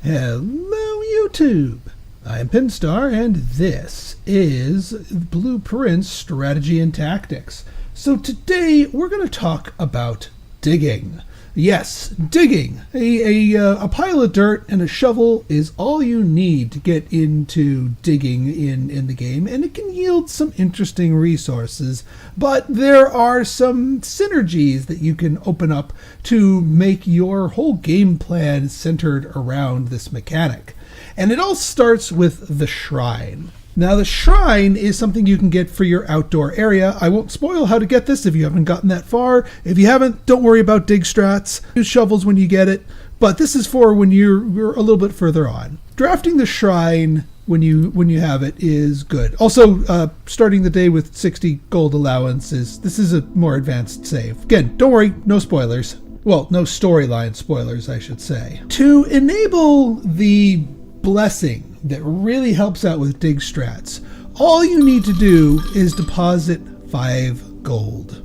Hello YouTube! I am Pinstar and this is Blueprint's Strategy and Tactics. So today we're going to talk about digging. Yes, digging. A pile of dirt and a shovel is all you need to get into digging in the game, and it can yield some interesting resources, but there are some synergies that you can open up to make your whole game plan centered around this mechanic. And it all starts with the shrine. Now the shrine is something you can get for your outdoor area. I won't spoil how to get this if you haven't gotten that far. If you haven't, don't worry about dig strats. Use shovels when you get it. But this is for when you're a little bit further on. Drafting the shrine when you have it is good. Also, starting the day with 60 gold allowance this is a more advanced save. Again, don't worry, no spoilers. Well, no storyline spoilers, I should say. To enable the blessing that really helps out with dig strats, all you need to do is deposit 5 gold.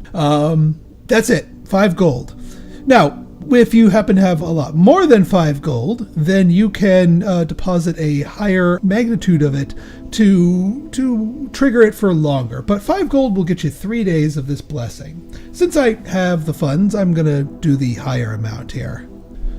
That's it, 5 gold. Now, if you happen to have a lot more than 5 gold, then you can deposit a higher magnitude of it to trigger it for longer. But 5 gold will get you 3 days of this blessing. Since I have the funds, I'm gonna do the higher amount here.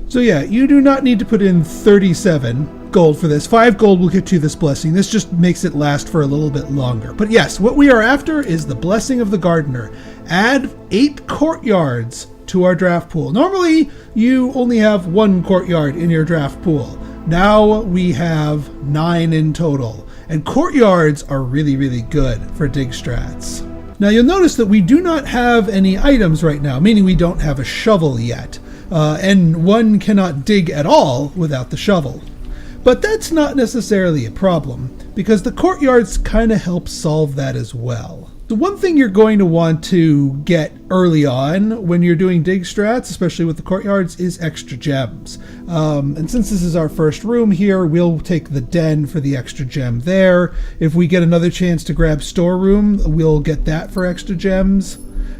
So yeah, you do not need to put in 37 gold for this. 5 gold will get you this blessing. This just makes it last for a little bit longer. But yes, what we are after is the blessing of the gardener. Add 8 courtyards to our draft pool. Normally, you only have 1 courtyard in your draft pool. Now we have 9 in total. And courtyards are really, really good for dig strats. Now you'll notice that we do not have any items right now, meaning we don't have a shovel yet. And one cannot dig at all without the shovel. But that's not necessarily a problem, because the courtyards kind of help solve that as well. The one thing you're going to want to get early on when you're doing dig strats, especially with the courtyards, is extra gems. And since this is our first room here, we'll take the den for the extra gem there. If we get another chance to grab storeroom, we'll get that for extra gems.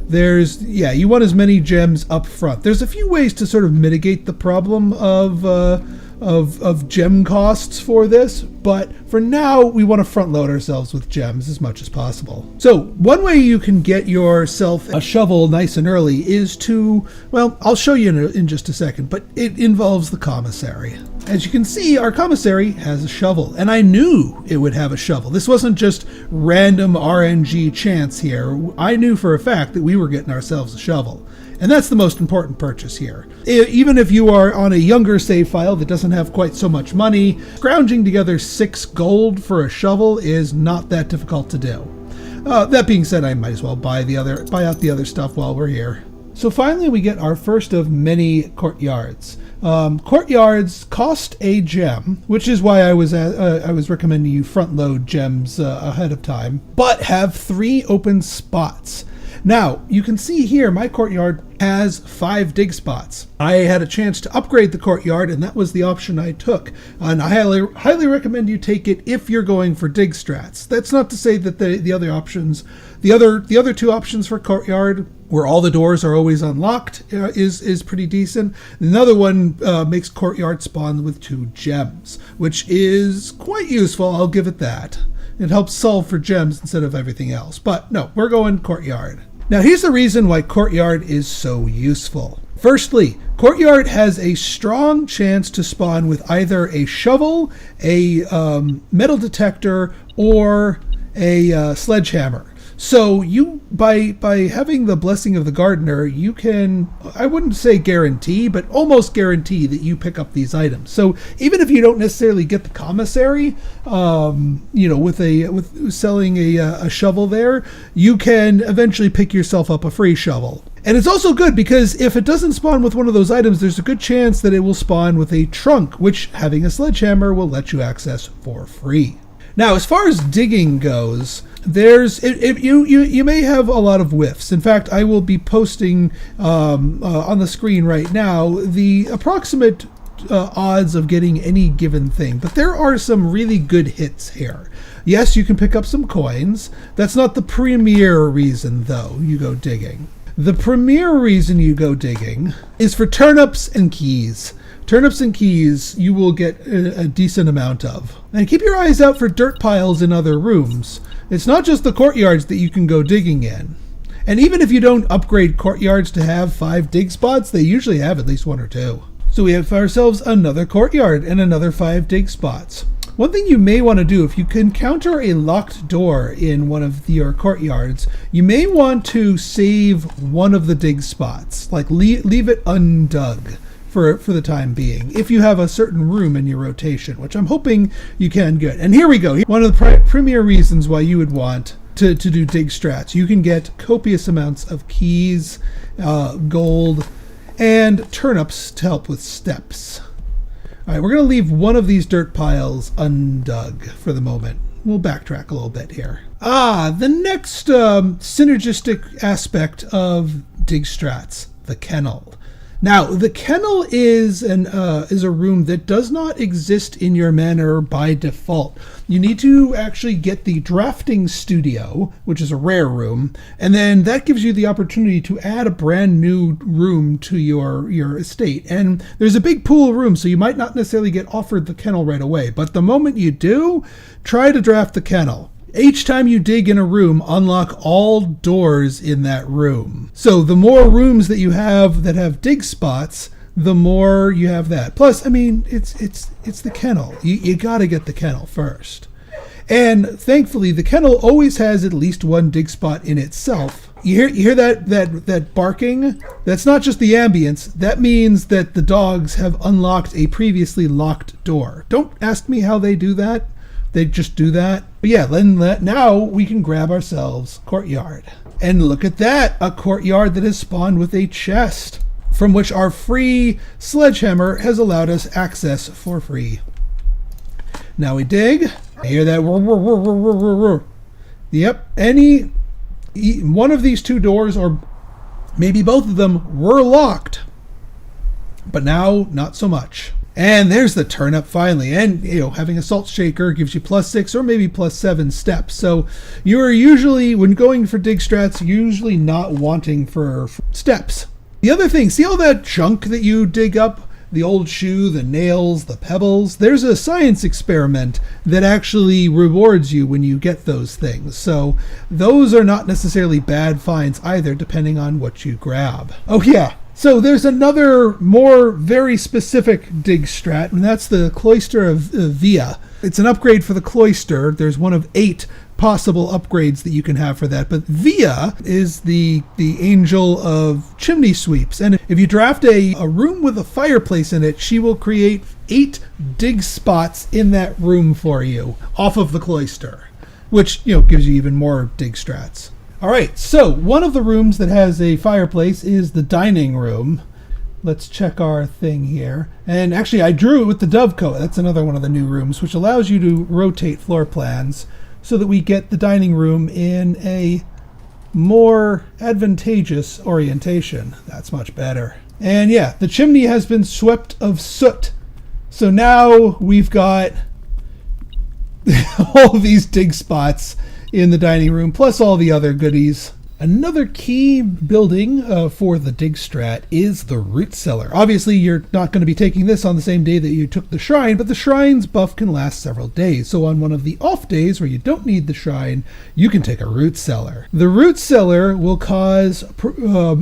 You want as many gems up front. There's a few ways to sort of mitigate the problem of gem costs for this, but for now we want to front load ourselves with gems as much as possible. So one way you can get yourself a shovel nice and early is to, well, I'll show you in just a second, but it involves the commissary. As you can see, our commissary has a shovel, and I knew it would have a shovel. This wasn't just random RNG chance here. I knew for a fact that we were getting ourselves a shovel. And that's the most important purchase here. Even if you are on a younger save file that doesn't have quite so much money, scrounging together 6 gold for a shovel is not that difficult to do. That being said, I might as well buy out the other stuff while we're here. So finally we get our first of many courtyards. Courtyards cost a gem, which is why I was recommending you front load gems ahead of time, but have 3 open spots. Now, you can see here my courtyard has 5 dig spots. I had a chance to upgrade the courtyard, and that was the option I took. And I highly recommend you take it if you're going for dig strats. That's not to say that the other options, the other 2 options for courtyard, where all the doors are always unlocked, is pretty decent. Another one makes courtyard spawn with 2 gems, which is quite useful, I'll give it that. It helps solve for gems instead of everything else. But no, we're going courtyard. Now here's the reason why courtyard is so useful. Firstly, courtyard has a strong chance to spawn with either a shovel, a metal detector, or a sledgehammer. So you, by having the blessing of the gardener, you can, I wouldn't say guarantee, but almost guarantee that you pick up these items. So even if you don't necessarily get the commissary, with selling a shovel there, you can eventually pick yourself up a free shovel. And it's also good because if it doesn't spawn with one of those items, there's a good chance that it will spawn with a trunk, which having a sledgehammer will let you access for free. Now, as far as digging goes, you may have a lot of whiffs. In fact, I will be posting on the screen right now the approximate odds of getting any given thing, but there are some really good hits here. Yes, you can pick up some coins. That's not the premier reason, though, you go digging. The premier reason you go digging is for turnips and keys. turnips and keys you will get a decent amount of. And keep your eyes out for dirt piles in other rooms. It's not just the courtyards that you can go digging in. And even if you don't upgrade courtyards to have 5 dig spots, they usually have at least 1 or 2. So we have ourselves another courtyard and another 5 dig spots. One thing you may want to do, if you encounter a locked door in one of your courtyards, you may want to save one of the dig spots, like leave it undug for the time being, if you have a certain room in your rotation, which I'm hoping you can get. And here we go. One of the premier reasons why you would want to do dig strats. You can get copious amounts of keys, gold, and turnips to help with steps. All right, we're going to leave one of these dirt piles undug for the moment. We'll backtrack a little bit here. The next synergistic aspect of dig strats, the kennel. Now, the kennel is a room that does not exist in your manor by default. You need to actually get the drafting studio, which is a rare room, and then that gives you the opportunity to add a brand new room to your estate. And there's a big pool of rooms, so you might not necessarily get offered the kennel right away. But the moment you do, try to draft the kennel. Each time you dig in a room, unlock all doors in that room. So the more rooms that you have that have dig spots, the more you have that. Plus, I mean, it's the kennel. You got to get the kennel first. And thankfully, the kennel always has at least 1 dig spot in itself. You hear that barking? That's not just the ambience. That means that the dogs have unlocked a previously locked door. Don't ask me how they do that. They just do that. But yeah, now we can grab ourselves courtyard. And look at that, a courtyard that has spawned with a chest, from which our free sledgehammer has allowed us access for free. Now we dig. I hear that. Yep, one of these 2 doors, or maybe both of them, were locked. But now, not so much. And there's the turnip finally. And having a salt shaker gives you +6 or maybe +7 steps. So you're usually, when going for dig strats, usually not wanting for steps. The other thing, see all that junk that you dig up? The old shoe, the nails, the pebbles. There's a science experiment that actually rewards you when you get those things. So those are not necessarily bad finds either, depending on what you grab. Oh yeah. So there's another more very specific dig strat, and that's the Cloister of Via. It's an upgrade for the Cloister. There's one of 8 possible upgrades that you can have for that. But Via is the angel of chimney sweeps. And if you draft a room with a fireplace in it, she will create 8 dig spots in that room for you off of the Cloister, which gives you even more dig strats. All right, so one of the rooms that has a fireplace is the dining room. Let's check our thing here. And actually, I drew it with the dovecote. That's another one of the new rooms, which allows you to rotate floor plans so that we get the dining room in a more advantageous orientation. That's much better. And yeah, the chimney has been swept of soot. So now we've got all these dig spots in the dining room, plus all the other goodies. Another key building for the dig strat is the root cellar. Obviously, you're not going to be taking this on the same day that you took the shrine, but the shrine's buff can last several days. So on one of the off days where you don't need the shrine, you can take a root cellar. The root cellar will cause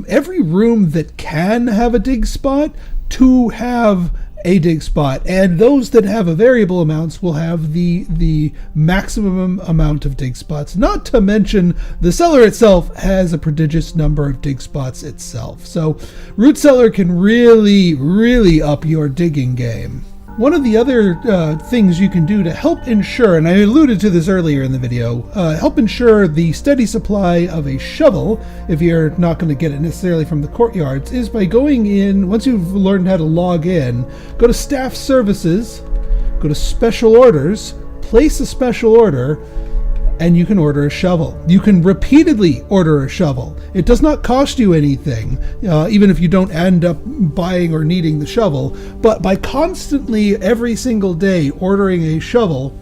every room that can have a dig spot to have a dig spot, and those that have a variable amounts will have the maximum amount of dig spots. Not to mention the cellar itself has a prodigious number of dig spots itself. So root cellar can really up your digging game. One of the other things you can do to help ensure, and I alluded to this earlier in the video, help ensure the steady supply of a shovel, if you're not going to get it necessarily from the courtyards, is by going in, once you've learned how to log in, go to Staff Services, go to Special Orders, place a special order, and you can order a shovel. You can repeatedly order a shovel. It does not cost you anything, even if you don't end up buying or needing the shovel. But by constantly, every single day, ordering a shovel,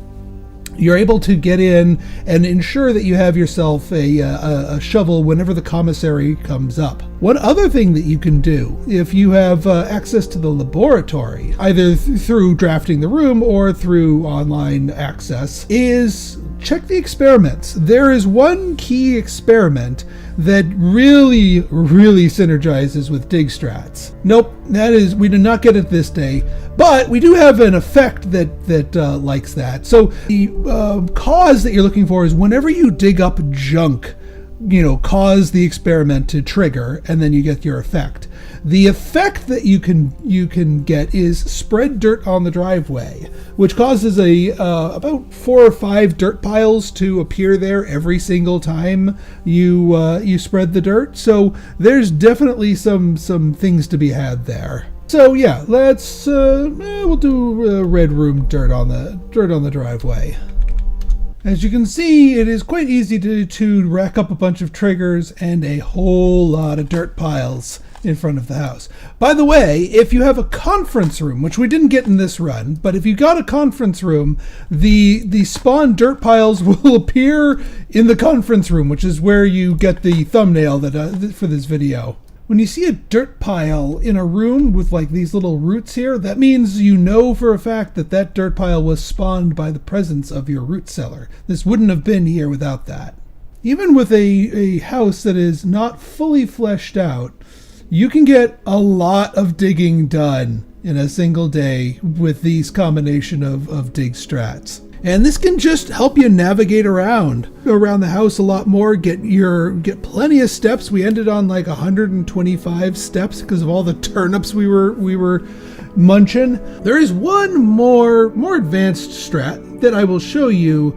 you're able to get in and ensure that you have yourself a shovel whenever the commissary comes up. One other thing that you can do, if you have access to the laboratory, either through drafting the room or through online access, is check the experiments. There is one key experiment that really synergizes with dig strats. Nope, we did not get it this day, but we do have an effect that likes that. So the cause that you're looking for is whenever you dig up junk, cause the experiment to trigger, and then you get your effect. The effect that you can get is spread dirt on the driveway, which causes about 4 or 5 dirt piles to appear there every single time you spread the dirt. So there's definitely some things to be had there. So yeah, we'll do red room dirt on the driveway. As you can see, it is quite easy to rack up a bunch of triggers and a whole lot of dirt piles in front of the house. By the way, if you have a conference room, which we didn't get in this run, but if you got a conference room, the spawn dirt piles will appear in the conference room, which is where you get the thumbnail for this video. When you see a dirt pile in a room with like these little roots here, that means you know for a fact that dirt pile was spawned by the presence of your root cellar. This wouldn't have been here without that. Even with a house that is not fully fleshed out, you can get a lot of digging done in a single day with these combination of dig strats. And this can just help you navigate around the house a lot more, get plenty of steps. We ended on like 125 steps because of all the turnips we were munching. There is one more advanced strat that I will show you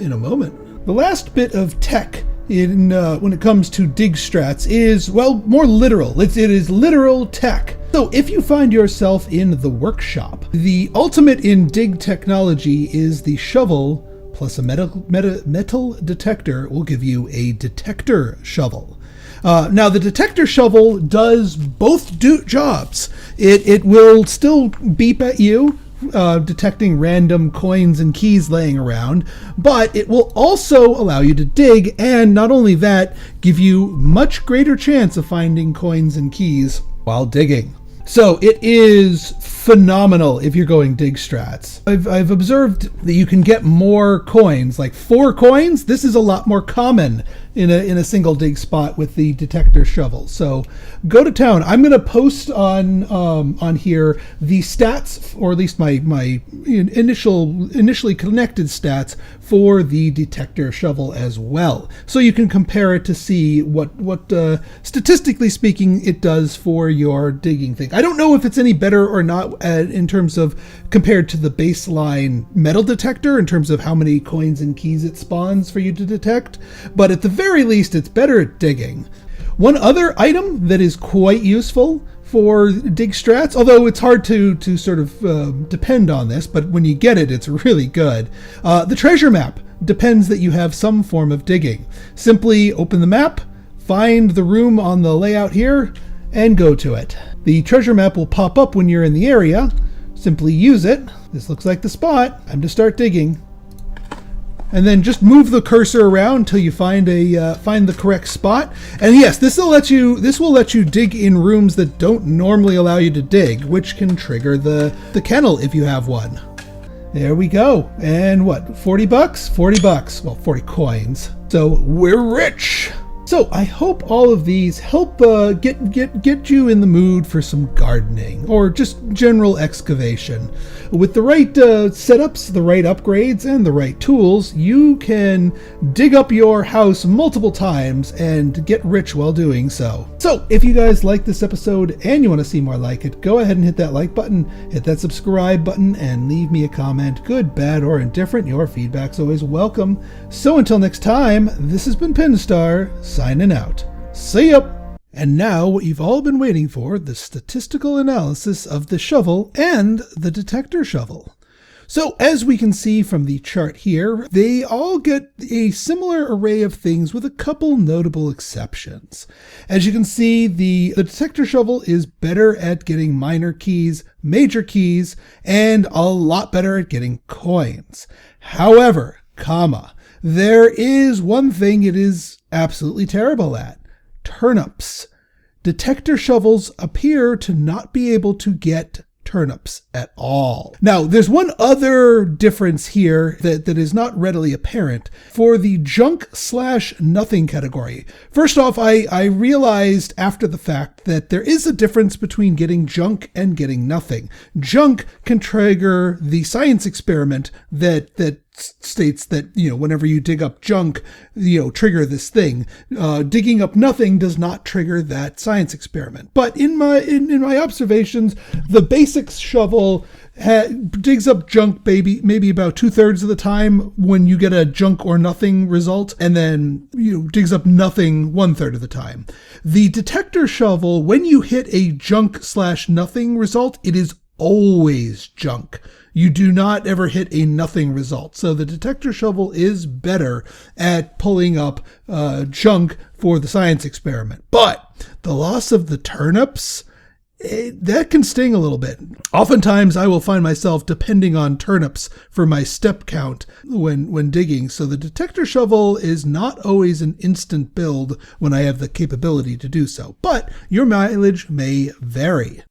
in a moment. The last bit of tech when it comes to dig strats is, well, more literal. It is literal tech. So if you find yourself in the workshop, the ultimate in dig technology is the shovel plus a metal detector will give you a detector shovel. Now the detector shovel does both jobs. It will still beep at you, detecting random coins and keys laying around, but it will also allow you to dig, and not only that, give you much greater chance of finding coins and keys while digging. So it is phenomenal if you're going dig strats. I've observed that you can get more coins, like 4 coins. This is a lot more common in a single dig spot with the detector shovel. So go to town. I'm going to post on here the stats, or at least my initially connected stats for the detector shovel as well, so you can compare it to see what statistically speaking it does for your digging thing. I don't know if it's any better or not in terms of compared to the baseline metal detector in terms of how many coins and keys it spawns for you to detect, but at the very least it's better at digging. One other item that is quite useful for dig strats, although it's hard to sort of depend on this, but when you get it, it's really good. The treasure map depends that you have some form of digging. Simply open the map, find the room on the layout here, and go to it. The treasure map will pop up when you're in the area. Simply use it. This looks like the spot. Time to start digging. And then just move the cursor around until you find the correct spot. And yes, this will let you dig in rooms that don't normally allow you to dig, which can trigger the kennel if you have one. There we go. And what, 40 bucks? 40 bucks. Well, 40 coins. So we're rich. So I hope all of these help get you in the mood for some gardening or just general excavation. With the right setups, the right upgrades, and the right tools, you can dig up your house multiple times and get rich while doing so. So if you guys like this episode and you want to see more like it, go ahead and hit that like button, hit that subscribe button, and leave me a comment. Good, bad, or indifferent, your feedback's always welcome. So until next time, this has been Pinstar, signing out. See ya! And now what you've all been waiting for, the statistical analysis of the shovel and the detector shovel. So as we can see from the chart here, they all get a similar array of things with a couple notable exceptions. As you can see, the detector shovel is better at getting minor keys, major keys, and a lot better at getting coins. However, there is one thing it is absolutely terrible at: turnips. Detector shovels appear to not be able to get turnips at all. Now, there's one other difference here that is not readily apparent for the junk/nothing category. First off, I realized after the fact that there is a difference between getting junk and getting nothing. Junk can trigger the science experiment that states that, whenever you dig up junk, trigger this thing. Digging up nothing does not trigger that science experiment. But in my observations, the basic shovel digs up junk maybe about 2/3 of the time when you get a junk or nothing result, and then digs up nothing 1/3 of the time. The detector shovel, when you hit a junk/nothing result, it is always junk. You do not ever hit a nothing result. So the detector shovel is better at pulling up junk for the science experiment. But the loss of the turnips, that can sting a little bit. Oftentimes I will find myself depending on turnips for my step count when digging. So the detector shovel is not always an instant build when I have the capability to do so. But your mileage may vary.